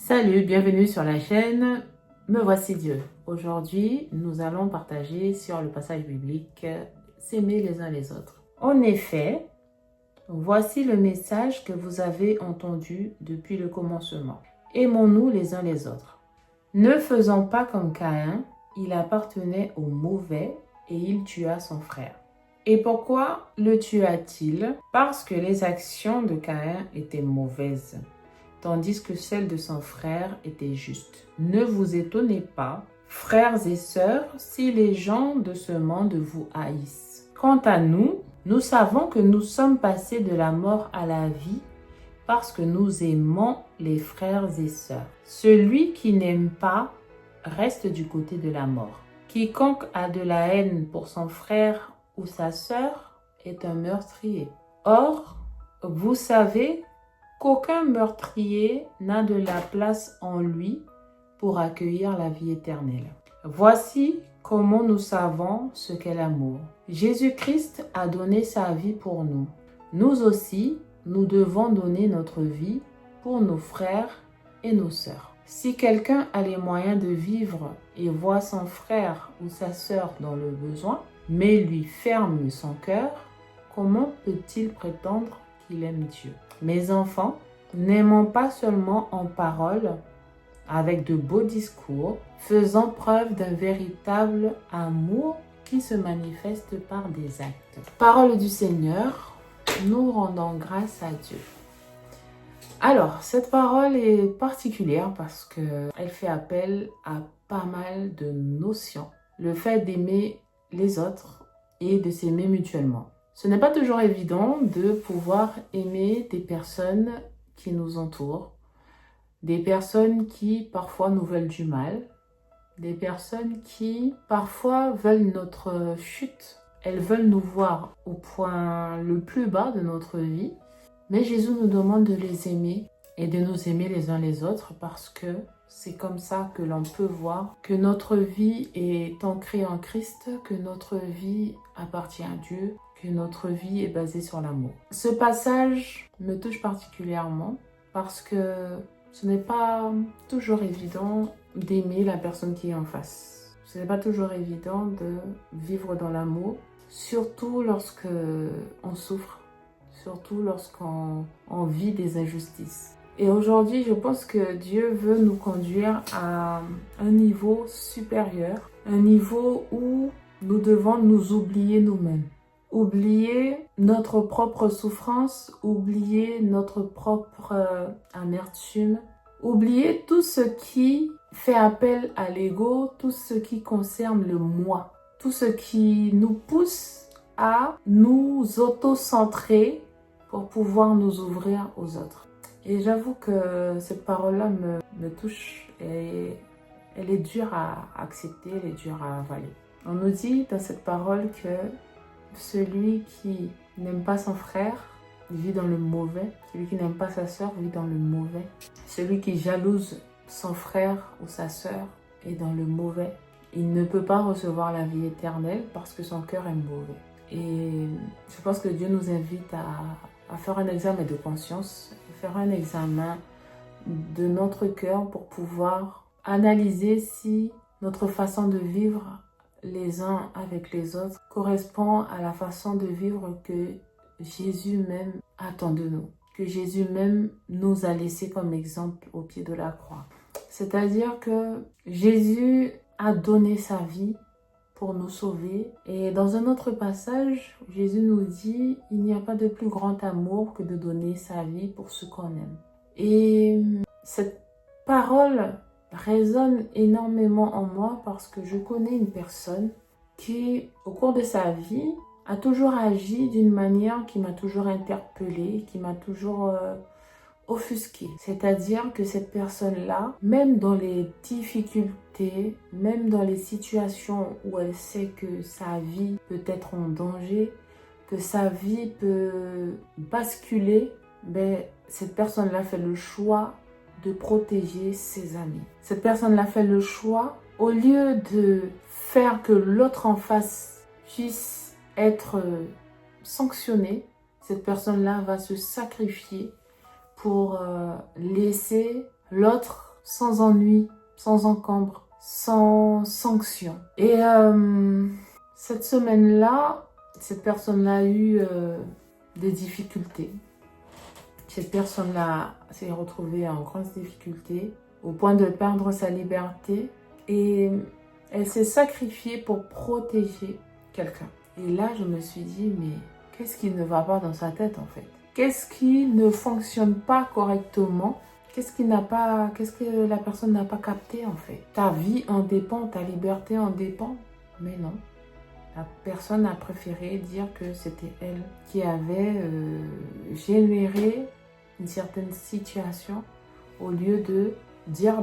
Salut, bienvenue sur la chaîne Me voici Dieu. Aujourd'hui, nous allons partager sur le passage biblique s'aimer les uns les autres. En effet, voici le message que vous avez entendu depuis le commencement. Aimons-nous les uns les autres. Ne faisons pas comme Caïn, il appartenait au mauvais et il tua son frère. Et pourquoi le tua-t-il? Parce que les actions de Caïn étaient mauvaises, tandis que celles de son frère étaient justes. Ne vous étonnez pas, frères et sœurs, si les gens de ce monde vous haïssent. Quant à nous, nous savons que nous sommes passés de la mort à la vie parce que nous aimons les frères et sœurs. Celui qui n'aime pas reste du côté de la mort. Quiconque a de la haine pour son frère ou sa sœur est un meurtrier. Or, vous savez qu'aucun meurtrier n'a de la place en lui pour accueillir la vie éternelle. Voici comment nous savons ce qu'est l'amour. Jésus-Christ a donné sa vie pour nous. Nous aussi, nous devons donner notre vie pour nos frères et nos sœurs. Si quelqu'un a les moyens de vivre et voit son frère ou sa sœur dans le besoin, mais lui ferme son cœur, comment peut-il prétendre qu'il aime Dieu? Mes enfants, n'aimons pas seulement en parole, avec de beaux discours, faisant preuve d'un véritable amour qui se manifeste par des actes. Parole du Seigneur, nous rendons grâce à Dieu. Alors, cette parole est particulière parce qu'elle fait appel à pas mal de notions. Le fait d'aimer les autres et de s'aimer mutuellement. Ce n'est pas toujours évident de pouvoir aimer des personnes qui nous entourent, des personnes qui parfois nous veulent du mal, des personnes qui parfois veulent notre chute. Elles veulent nous voir au point le plus bas de notre vie, mais Jésus nous demande de les aimer et de nous aimer les uns les autres parce que c'est comme ça que l'on peut voir que notre vie est ancrée en Christ, que notre vie appartient à Dieu, que notre vie est basée sur l'amour. Ce passage me touche particulièrement parce que ce n'est pas toujours évident d'aimer la personne qui est en face. Ce n'est pas toujours évident de vivre dans l'amour, surtout lorsque on souffre, surtout lorsqu'on vit des injustices. Et aujourd'hui, je pense que Dieu veut nous conduire à un niveau supérieur, un niveau où nous devons nous oublier nous-mêmes. Oublier notre propre souffrance, oublier notre propre amertume, oublier tout ce qui fait appel à l'ego, tout ce qui concerne le moi, tout ce qui nous pousse à nous auto-centrer pour pouvoir nous ouvrir aux autres. Et j'avoue que cette parole-là me touche et elle est dure à accepter, elle est dure à avaler. On nous dit dans cette parole que celui qui n'aime pas son frère vit dans le mauvais. Celui qui n'aime pas sa sœur vit dans le mauvais. Celui qui jalouse son frère ou sa sœur est dans le mauvais. Il ne peut pas recevoir la vie éternelle parce que son cœur est mauvais. Et je pense que Dieu nous invite à faire un examen de conscience, à faire un examen de notre cœur pour pouvoir analyser si notre façon de vivre les uns avec les autres correspond à la façon de vivre que Jésus même attend de nous, que Jésus même nous a laissé comme exemple au pied de la croix. C'est-à-dire que Jésus a donné sa vie pour nous sauver. Et dans un autre passage, Jésus nous dit « Il n'y a pas de plus grand amour que de donner sa vie pour ce qu'on aime. » Et cette parole résonne énormément en moi parce que je connais une personne qui, au cours de sa vie, a toujours agi d'une manière qui m'a toujours interpellée, qui m'a toujours offusquée. C'est-à-dire que cette personne-là, même dans les difficultés, même dans les situations où elle sait que sa vie peut être en danger, que sa vie peut basculer, cette personne-là fait le choix de protéger ses amis. Cette personne-là fait le choix, au lieu de faire que l'autre en face puisse être sanctionné, cette personne-là va se sacrifier pour laisser l'autre sans ennui, sans encombre, sans sanction. Et cette semaine-là, cette personne-là a eu des difficultés. Cette personne-là s'est retrouvée en grande difficulté, au point de perdre sa liberté. Et elle s'est sacrifiée pour protéger quelqu'un. Et là, je me suis dit, mais qu'est-ce qui ne va pas dans sa tête en fait? Qu'est-ce qui ne fonctionne pas correctement? Qu'est-ce que la personne n'a pas capté en fait? Ta vie en dépend, ta liberté en dépend. Mais non. La personne a préféré dire que c'était elle qui avait généré une certaine situation au lieu de dire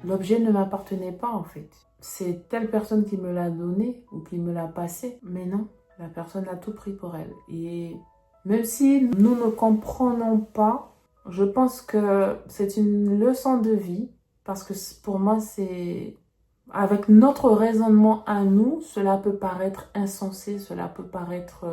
l'objet ne m'appartenait pas en fait. C'est telle personne qui me l'a donné ou qui me l'a passé. Mais non, la personne a tout pris pour elle. Et même si nous ne comprenons pas, je pense que c'est une leçon de vie. Parce que pour moi, c'est... Avec notre raisonnement à nous, cela peut paraître insensé, cela peut paraître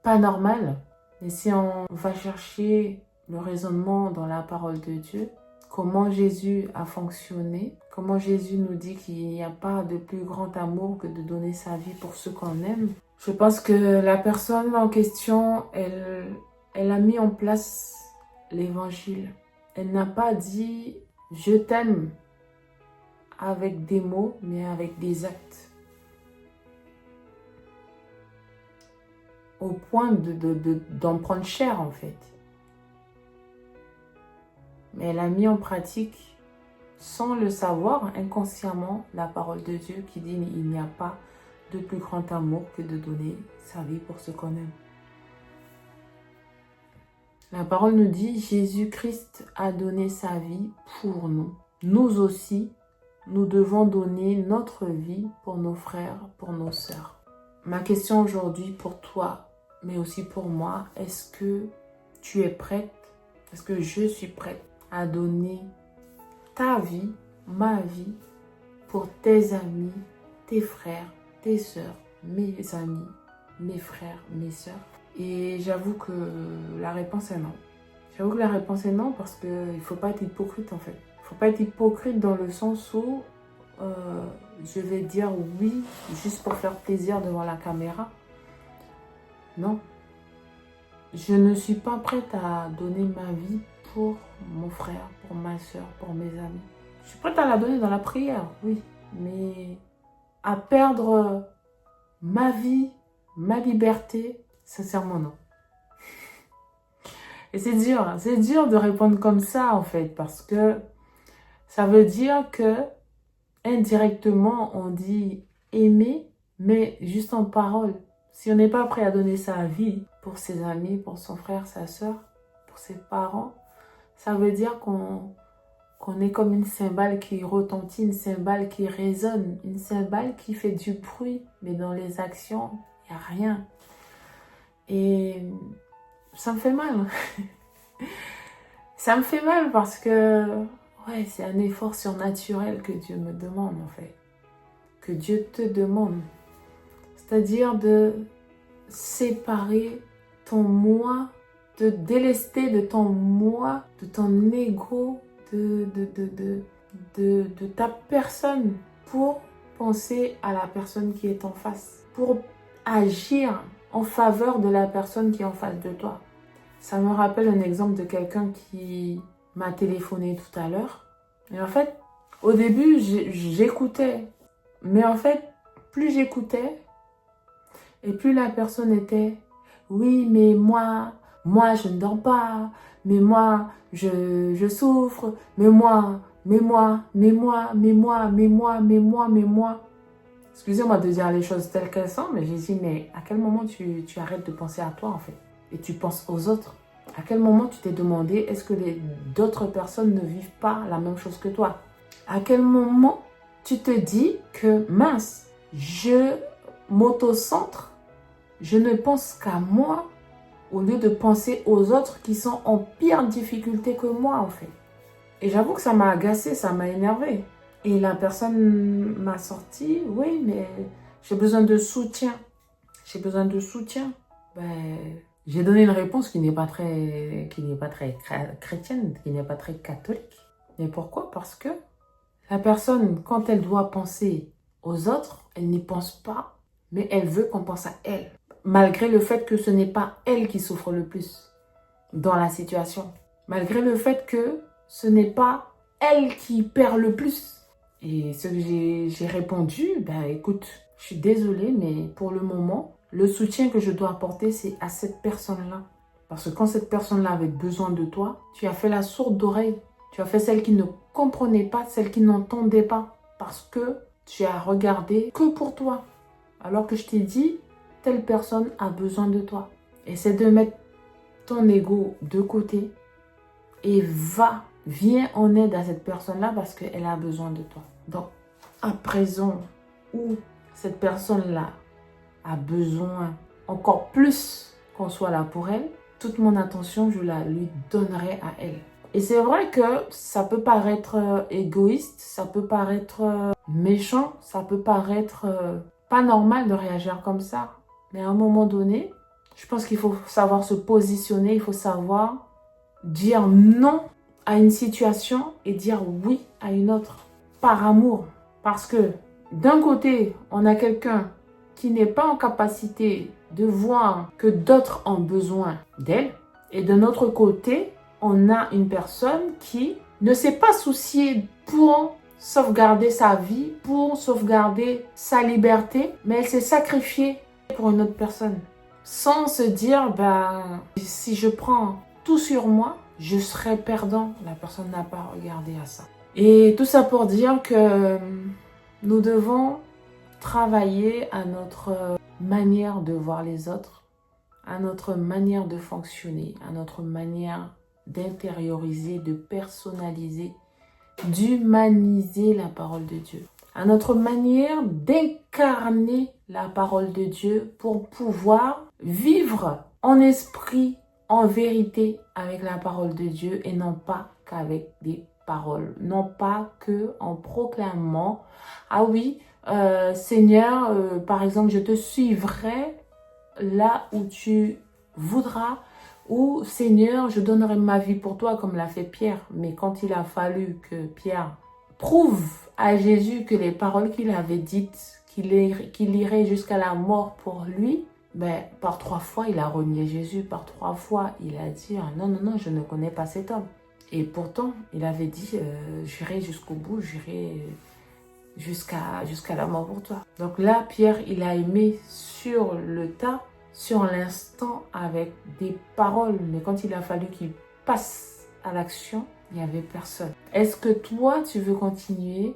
pas normal. Mais si on va chercher le raisonnement dans la parole de Dieu, comment Jésus a fonctionné, comment Jésus nous dit qu'il n'y a pas de plus grand amour que de donner sa vie pour ceux qu'on aime. Je pense que la personne en question, elle a mis en place l'évangile. Elle n'a pas dit « je t'aime » avec des mots, mais avec des actes. Au point d'en prendre cher en fait. Mais elle a mis en pratique, sans le savoir, inconsciemment, la parole de Dieu qui dit il n'y a pas de plus grand amour que de donner sa vie pour ce qu'on aime. La parole nous dit Jésus-Christ a donné sa vie pour nous. Nous aussi, nous devons donner notre vie pour nos frères, pour nos sœurs. Ma question aujourd'hui pour toi, mais aussi pour moi, est-ce que tu es prête? Est-ce que je suis prête à donner ta vie, ma vie, pour tes amis, tes frères, tes sœurs, mes amis, mes frères, mes sœurs? Et j'avoue que la réponse est non. J'avoue que la réponse est non parce qu'il ne faut pas être hypocrite en fait. Il ne faut pas être hypocrite dans le sens où je vais dire oui juste pour faire plaisir devant la caméra. Non. Je ne suis pas prête à donner ma vie pour mon frère, pour ma soeur, pour mes amis. Je suis prête à la donner dans la prière, oui. Mais à perdre ma vie, ma liberté, sincèrement non. Et c'est dur de répondre comme ça en fait, parce que ça veut dire que indirectement on dit aimer, mais juste en parole. Si on n'est pas prêt à donner sa vie pour ses amis, pour son frère, sa soeur, pour ses parents, ça veut dire qu'on est comme une cymbale qui retentit, une cymbale qui résonne, une cymbale qui fait du bruit, mais dans les actions, il n'y a rien. Et ça me fait mal. Ça me fait mal parce que ouais, c'est un effort surnaturel que Dieu me demande en fait. Que Dieu te demande. C'est-à-dire de séparer ton moi, de délester de ton moi, de ton ego, de ta personne pour penser à la personne qui est en face, pour agir en faveur de la personne qui est en face de toi. Ça me rappelle un exemple de quelqu'un qui m'a téléphoné tout à l'heure. Et en fait, au début, j'écoutais. Mais en fait, plus j'écoutais, et plus la personne était, oui, mais moi, je ne dors pas, mais moi, je souffre, mais moi. Excusez-moi de dire les choses telles qu'elles sont, mais j'ai dit, mais à quel moment tu arrêtes de penser à toi, en fait, et tu penses aux autres? À quel moment tu t'es demandé, est-ce que d'autres personnes ne vivent pas la même chose que toi? À quel moment tu te dis que, mince, je m'auto-centre, je ne pense qu'à moi, au lieu de penser aux autres qui sont en pire difficulté que moi, en fait. Et j'avoue que ça m'a agacée, ça m'a énervée. Et la personne m'a sorti, oui, mais j'ai besoin de soutien. J'ai besoin de soutien. J'ai donné une réponse qui n'est pas très chrétienne, qui n'est pas très catholique. Mais pourquoi? Parce que la personne, quand elle doit penser aux autres, elle n'y pense pas, mais elle veut qu'on pense à elle. Malgré le fait que ce n'est pas elle qui souffre le plus dans la situation. Malgré le fait que ce n'est pas elle qui perd le plus. Et ce que j'ai répondu, ben écoute, je suis désolée, mais pour le moment, le soutien que je dois apporter, c'est à cette personne-là. Parce que quand cette personne-là avait besoin de toi, tu as fait la sourde d'oreille. Tu as fait celle qui ne comprenait pas, celle qui n'entendait pas. Parce que tu as regardé que pour toi. Alors que je t'ai dit, telle personne a besoin de toi. Essaie de mettre ton ego de côté et viens en aide à cette personne-là parce qu'elle a besoin de toi. Donc, à présent où cette personne-là a besoin encore plus qu'on soit là pour elle, toute mon attention, je la lui donnerai à elle. Et c'est vrai que ça peut paraître égoïste, ça peut paraître méchant, ça peut paraître pas normal de réagir comme ça. Mais à un moment donné, je pense qu'il faut savoir se positionner, il faut savoir dire non à une situation et dire oui à une autre. Par amour. Parce que d'un côté, on a quelqu'un qui n'est pas en capacité de voir que d'autres ont besoin d'elle. Et de notre côté, on a une personne qui ne s'est pas souciée pour sauvegarder sa vie, pour sauvegarder sa liberté, mais elle s'est sacrifiée pour une autre personne. Sans se dire, si je prends tout sur moi, je serai perdant. La personne n'a pas regardé à ça. Et tout ça pour dire que nous devons travailler à notre manière de voir les autres, à notre manière de fonctionner, à notre manière d'intérioriser, de personnaliser, d'humaniser la parole de Dieu, à notre manière d'incarner la parole de Dieu pour pouvoir vivre en esprit, en vérité avec la parole de Dieu et non pas qu'avec des paroles, non pas que en proclamant « Ah oui, Seigneur, par exemple, je te suivrai là où tu voudras » ou « Seigneur, je donnerai ma vie pour toi » comme l'a fait Pierre. Mais quand il a fallu que Pierre prouve à Jésus que les paroles qu'il avait dites, qu'il irait jusqu'à la mort pour lui, par 3 fois, il a renié Jésus. Par 3 fois, il a dit « Non, non, non, je ne connais pas cet homme ». Et pourtant, il avait dit « J'irai jusqu'au bout, j'irai jusqu'à la mort pour toi ». Donc là, Pierre, il a aimé sur le tas, sur l'instant, avec des paroles. Mais quand il a fallu qu'il passe à l'action, il n'y avait personne. Est-ce que toi, tu veux continuer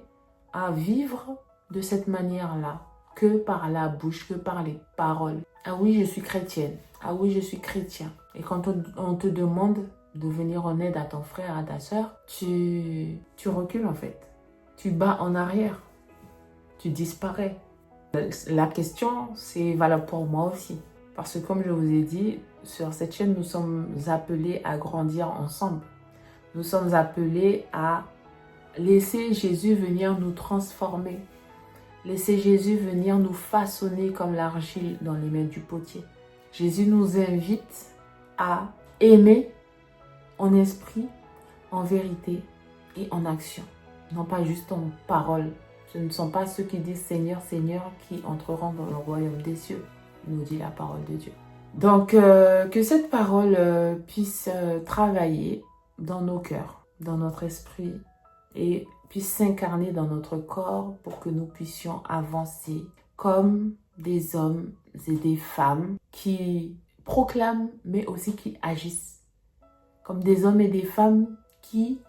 à vivre de cette manière-là, que par la bouche, que par les paroles? Ah oui, je suis chrétienne. Ah oui, je suis chrétien. Et quand on te demande de venir en aide à ton frère, à ta soeur, tu recules en fait. Tu bats en arrière. Tu disparais. La question, c'est valable pour moi aussi. Parce que comme je vous ai dit, sur cette chaîne, nous sommes appelés à grandir ensemble. Nous sommes appelés à laisser Jésus venir nous transformer. Laisser Jésus venir nous façonner comme l'argile dans les mains du potier. Jésus nous invite à aimer en esprit, en vérité et en action. Non pas juste en parole. Ce ne sont pas ceux qui disent Seigneur, Seigneur qui entreront dans le royaume des cieux, nous dit la parole de Dieu. Donc, que cette parole puisse travailler dans nos cœurs, dans notre esprit et puisse s'incarner dans notre corps pour que nous puissions avancer comme des hommes et des femmes qui proclament mais aussi qui agissent. Comme des hommes et des femmes qui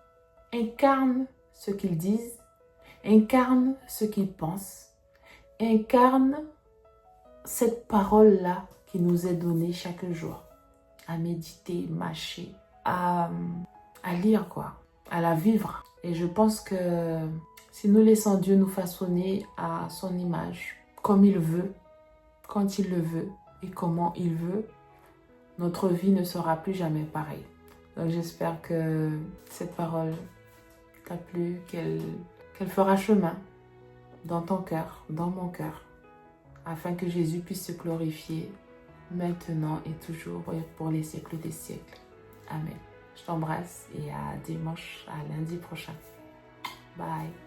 incarnent ce qu'ils disent, incarnent ce qu'ils pensent, incarnent cette parole-là qui nous est donnée chaque jour, à méditer, mâcher, à lire quoi, à la vivre. Et je pense que si nous laissons Dieu nous façonner à son image, comme il veut, quand il le veut et comment il veut, notre vie ne sera plus jamais pareille. Donc j'espère que cette parole t'a plu, qu'elle fera chemin dans ton cœur, dans mon cœur, afin que Jésus puisse se glorifier maintenant et toujours et pour les siècles des siècles. Amen. Je t'embrasse et à dimanche, à lundi prochain. Bye.